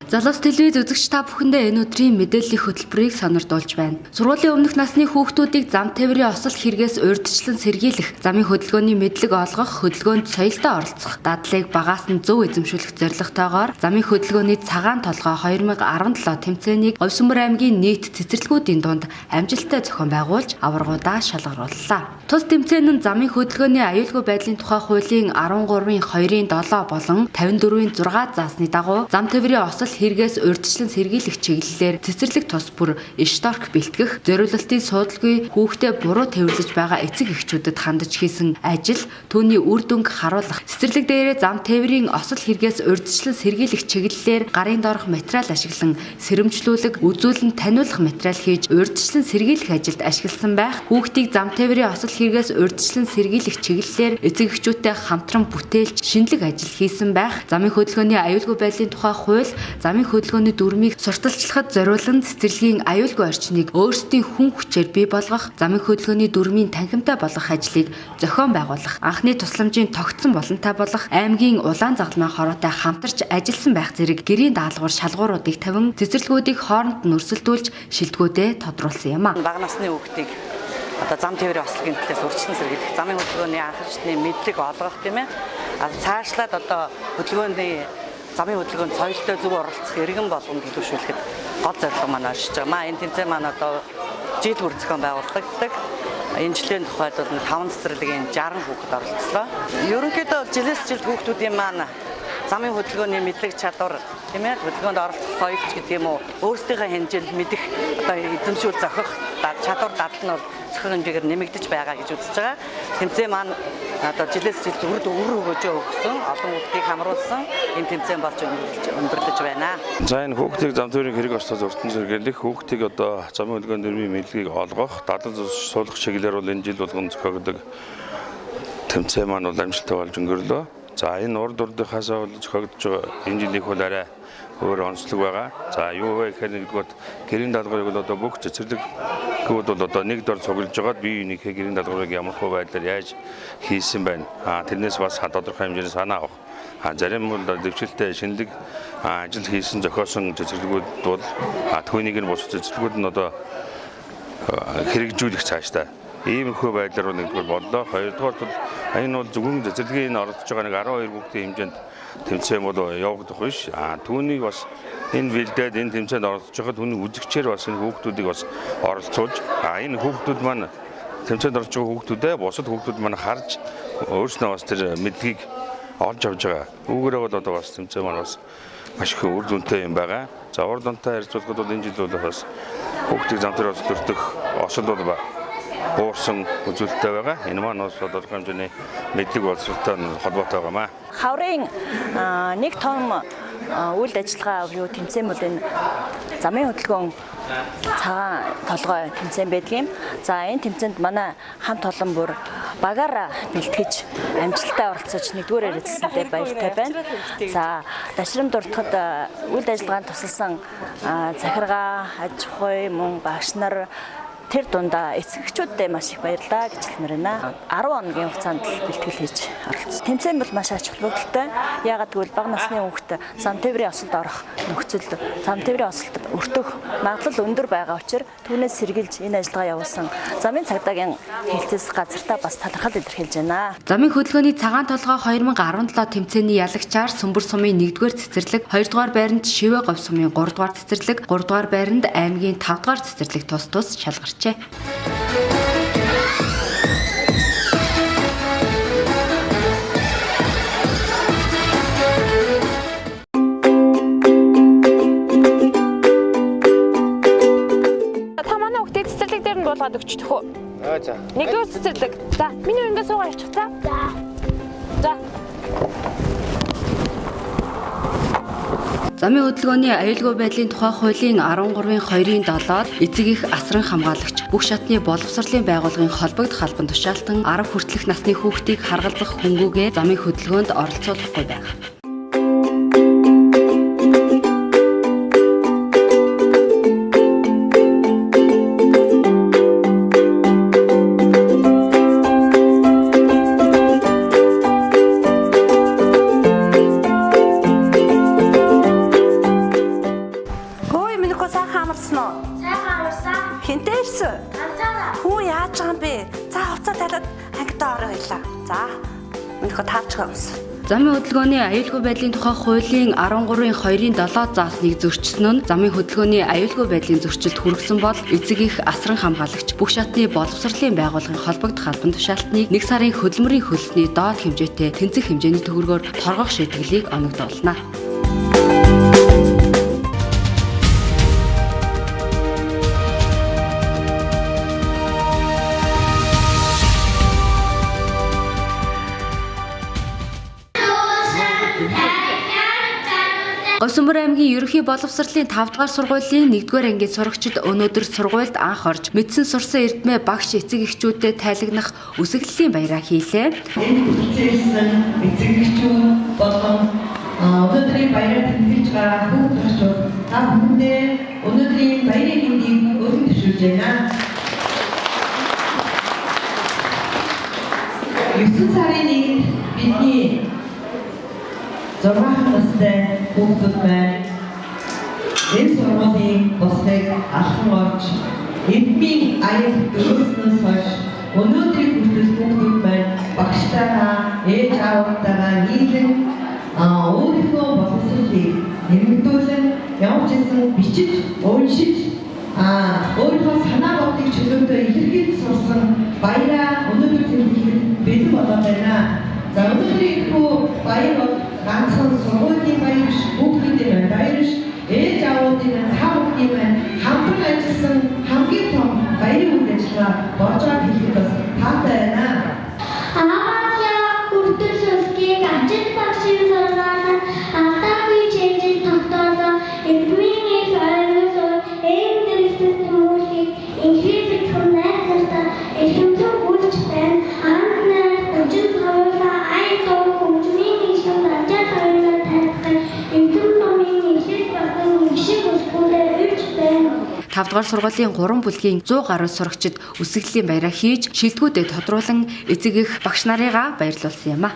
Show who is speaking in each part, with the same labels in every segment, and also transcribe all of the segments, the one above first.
Speaker 1: Залуус телевиз үзэгч та бүхэндээ энэ өдрийн мэдээллийн хөтөлбөрийг сонирдуулж байна. Сургуулийн өмнөх насны хүүхдүүдийг зам тээврийн осол хэрэгээс урьдчилан сэргийлэх, замын хөдөлгөөний мэдлэг олгох, хөдөлгөөнд соёлтой оролцох, дадлыг багаас нь зөв эзэмшүүлэх зорилготойгоор замын хөдөлгөөний цагаан толгой 2017 тэмцээнийг Говьсүмбэр аймгийн нийт цэцэрлэгүүдийн дунд амжилттай зохион байгуулж аваргуудаа шалгарууллаа. Тус тэмцээн нь замын хөдөлгөөний аюулгүй байдлын тухай хуулийн 13-2-7 болон 54-6 заасны дагуу зам тээврийн осол хэрэгээс урьдчилан сэргийлэх чиглэлээр цэцэрлэг тус бүр эшторк бэлтгэх, зориулалтын суудалгүй хүүхдэд буруу тээвэрлэж байгаа эцэг эхчүүдэд хандаж хийсэн ажил түүний үр дүнг харуулах, цэцэрлэг дээрээ зам тээврийн осол хэрэгээс урьдчилан сэргийлэх чиглэлээр гарын доорх материал ашиглан сэрэмжлүүлэг, үзүүлэн таниулах материал хийж урьдчилан сэргийлэх ажилд ашигласан байх, хүүхдийг зам тээврийн осол хэрэгээс урьдчилан сэргийлэх чиглэлээр эцэг эхчүүдтэй хамтран бүтээлч шинэлэг ажил хийсэн байх, замын хөдөлгөөний аюулгүй байдлын тухай хууль замын хөдөлгөөний дүрмийг сурталчлахад зориулан цэцэрлэгийн аюулгүй орчныг өөрсдийн хүн хүчээр бий болгох, замын хөдөлгөөний дүрмийн танхимтай болгох ажлыг зохион байгуулах, анхны тусламжийн тогтсон боломжтой болгох, аймгийн улаан загалмай хороотой хамтарч ажилласан байх зэрэг гэрийн даалгавар шалгууруудыг тавин цэцэрлэгүүдийг хооронд нь өрсөлдүүлж шилдэгүүдээ тодруулсан юм а.
Speaker 2: Бага насны хүүхдийг одоо зам тээврийн ослогийн төлөөс урьдчилан сэргийлэх, замын хөдөлгөөний анхаарчны мэдлэг олгох тийм ээ. Цаашлаад одоо замын хөдөлгөөнд соёлтой зөв оролцох иргэн болгонд төлөвшүүлэхэд гол зорилго маань оршиж байгаа. Энэ тэмцээн маань одоо жил бүр зохион байгуулагддаг. Энэ жилийн тухайд бол 5 цэцэрлэгийн 60 хүүхэд оролцлоо. Ерөнхийдөө жилээс жилд хүүхдүүдийн маань замын хөдөлгөөний мэдлэг чадвар тийм ээ, хөдөлгөөнд оролцох соёл ч гэдэг юм уу, өөрсдийнхөө хэмжээнд мэдэх одоо эзэмшүүл зохих чадвар дадал нь бол зөвхөн хэмжээгээр нэмэгдэж байгаа гэж үзэж байгаа. Тэмцээн маань одоо жилээс жилд үр хөгжөө өгсөн, олон хүүхдийг хамруулсан энэ тэмцээн болж өндөрлөж байна.
Speaker 3: За энэ хүүхдийг зам тээврийн хэрэг ослоос урьдчилан сэргийлэх, хүүхдийг одоо замын хөдөлгөөний дүрмийн мэдлэгийг олгох, дадлаг суулгах чиглэлээр бол энэ жил болгон зохиогддог тэмцээн маань бол амжилттай болж өнгөрлөө. За энэ урд урдынхаасаа бол зохиогдож байгаа энэ жилийнх бол арай өөр онцлог байгаа. За юу вэ гэхээр нэгдүгээр гэрийн даалгаврыг бол одоо бүх цэцэрлэгүүд бол одоо нэг дор цуглаж байгаад бие биенийхээ гэрийн даалгаврыг ямар хөө байдлаар яаж хийсэн байна. Тэрнээс бас тодорхой хэмжээний санаа авах. Зарим бол дэвшилтэй шинэлэг ажил хийсэн зохиосон цэцэрлэгүүд бол түүнийг нь бус цэцэрлэгүүд нь одоо хэрэгжүүлэх цаашдаа иймэрхүү байдлаар нэгдүгээр боллоо. Хоёрдугаар бол энэ бол зөвхөн цэцэрлэгийн оролцож байгаа нэг 12 хүүхдийн хэмжээнд тэмцээн бол явагдах биш. Түүнийг бас энэ бэлдээд энэ тэмцээнд оролцож байгаа түүний үзэгчээр бас энэ хүүхдүүдийг бас оролцуулж энэ хүүхдүүд маань тэмцээнд орж байгаа хүүхдүүдээ бусад хүүхдүүд маань харж өөрснөө бас тэр мэдлэгийг олж авж байгаа. Үүгээрээ бол одоо бас тэмцээн маань бас маш их үр дүнтэй юм байгаа. За урд онтой харьцуулахад бол энэ жил бол бас хүүхдийг зам тээврийн осол төртөх осол бол буурсан үзүүлэлттэй байгаа. Энэ маань бас тодорхой хэмжээний мэдлэг боловсролтой холбоотой байгаа.
Speaker 4: Хаврын нэг том үйл ажиллагаа буюу тэмцээн бол энэ замын хөдөлгөөн цагаан толгой тэмцээн байдгийн. За энэ тэмцээнд манай хамт олон бүр багаараа бэлтгэж амжилттай оролцож нэгдүгээр эзэлсэнтэй баяртай байна. За дашрам дуртахад үйл ажиллагаанд тусалсан захиргаа, аж ахуй, мөн багш нар тэр дундаа эцэгчүүдтэй маш их баярлалаа гэж хэлмээр байна. 10 хоногийн хугацаанд бэлтгэл хийж оролцсон. Тэмцээн бол маш ач холбогдолтой. Яагаад гэвэл бага насны хүүхэд зам тээврийн осолд орох нөхцөлд зам тээврийн осолд өртөх магадлал өндөр байгаа учраас түүнээс сэргийлж энэ ажиллагаа явуулсан замын цагдаагийн хэлцээс газартаа бас талархал илэрхийлж байна.
Speaker 1: Замын хөдөлгөөний цагаан толгой 2017 тэмцээний ялагчаар Сүмбэр сумын 1-р цэцэрлэг, 2-р байранд Шивэ Говь сумын 3-р цэцэрлэг, 3-р байранд аймгийн 5-р цэцэрлэг тус шалгарч Тамаана хүүхдээ цэцэрлэг дээр нь буулгаад өгчдөх үү?
Speaker 5: За.
Speaker 1: Нэгдүгээр цэцэрлэг. За, миний ингээ суугаа явчих цаа. За. Замын хөдөлгөөний аюулгүй байдлын тухай хуулийн 13-2-7-д эцэг их асран хамгаалагч бүх шатны боловсролын байгууллагын холбогдох албан тушаалтан 10 хүртэлх насны хүүхдийг харгалзах хөнгүүгээ замын хөдөлгөөнд оролцуулахгүй байна.
Speaker 4: ажиллагаа болсон.
Speaker 1: Замын хөдөлгөөний аюулгүй байдлын тухай хуулийн 13-2-7 заасныг зөрчсөн нь замын хөдөлгөөний аюулгүй байдлын зөрчилд хүргэсэн бол эцэг их асран хамгаалагч бүх шатны боловсролын байгууллагын холбогдох албан тушаалтныг 1 сарын хөдөлмөрийн хөлсний доод хэмжээтэй тэнцэх хэмжээний төгрөгөөр торгох шийтгэлийг оногдуулна. Говьсөнбөр аймгийн ерөнхий боловсролын 5 дугаар сургуулийн 1-р ангийн сурагчид өнөөдөр сургуульд анх орж мэдсэн сурсан эрдэмэ багш эцэг эхчүүдэд тайлгнах үсэглэлийн баяраа хийлээ.
Speaker 5: Энэ хүчээрсэн эцэг эхчүүд болон өнөөдрийн баяраар тэмдэглэж байгаа хүүхд төрчүүд та бүхэндээ өнөөдрийн баярын мэндийг өргөн төшөөлж байна. 9 сарын 1-нд бидний 6 настай хүүхдүүд маань энэ сургуулийн бослыг алхан орж эдмийн аяг дөрөвснөөс хойш өнөөдрийн хүртэл хүүхдүүд маань багштайгаа ээж аавтайгаа нийлэн өөрийнхөө боловсролыг нэмэгдүүлэн явж исэн бичиж уншиж өөрийнхөө санаа бодлыг чөлөөтэй илэрхийлж сурсан баяраа өнөөдөр тэмдэглэх бэлэн болоод байна. За өнөөдрийн хүү баяр бол ганцхан сургуулийн баяр биш, хүүхдүүдийн баяр биш, ээж аавуудын та бүхний маань хамтран ажилласан хамгийн том баярын үйл ажиллагаа болж байгааг хэлэхэд бас таатай байна.
Speaker 6: Аваачаа хүртэл сөсгийг ажил багшийн сургаалаар алдаагүй чийжил тогтоолоо эдмийн их аймагсоо эм дэрэгдэт хүмүүстийг инхлизик хүнээсээ эхэмсэн гүйлж байна. Анхнаар өжил хаваа айдоо хүмүүний işin ажил хоёроо тайлбарлах эдгээр номын ихэл багын шиг өсгөлөө
Speaker 1: 5 дугаар сургуулийн 3 бүлгийн 100 гаруй сурагчид үсэглэлийн баяраа хийж шилдэгүүдэд тодруулан эцэг их багш нарыгаа баярлуулсан юм а.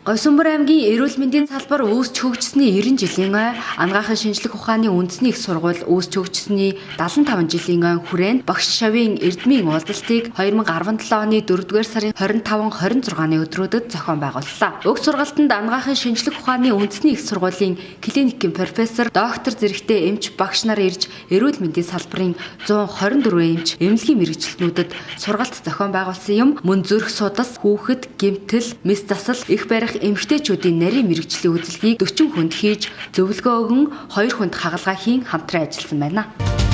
Speaker 1: Говьсөнбөр аймгийн эрүүл мэндийн салбар үүсч хөгжсөний 90 жилийн ой, анагаахын шинжлэх ухааны үндэсний их сургууль үүсч хөгжсөний 75 жилийн ой хүрээнд багш шавийн эрдмийн уулзалтыг 2017 оны 4-р сарын 25-26-ны өдрүүдэд зохион байгууллаа. Уг сургалтанд анагаахын шинжлэх ухааны үндэсний их сургуулийн клиникийн профессор, доктор зэрэгтэй эмч багш нар ирж эрүүл мэндийн салбарын 124 эмч, эмнэлгийн мэрэгчлэнүүдэд сургалт зохион байгуулсан юм. Мөн зүрх судас, хүүхэд, гэмтэл, мэс засал, их барих эмэгтэйчүүдийн нарийн мэрэгжлийн үзэлгийг 40 хүнд хийж зөвлөгөө өгөн 2 хүнд хагалгаа хийн хамтран ажилласан байна.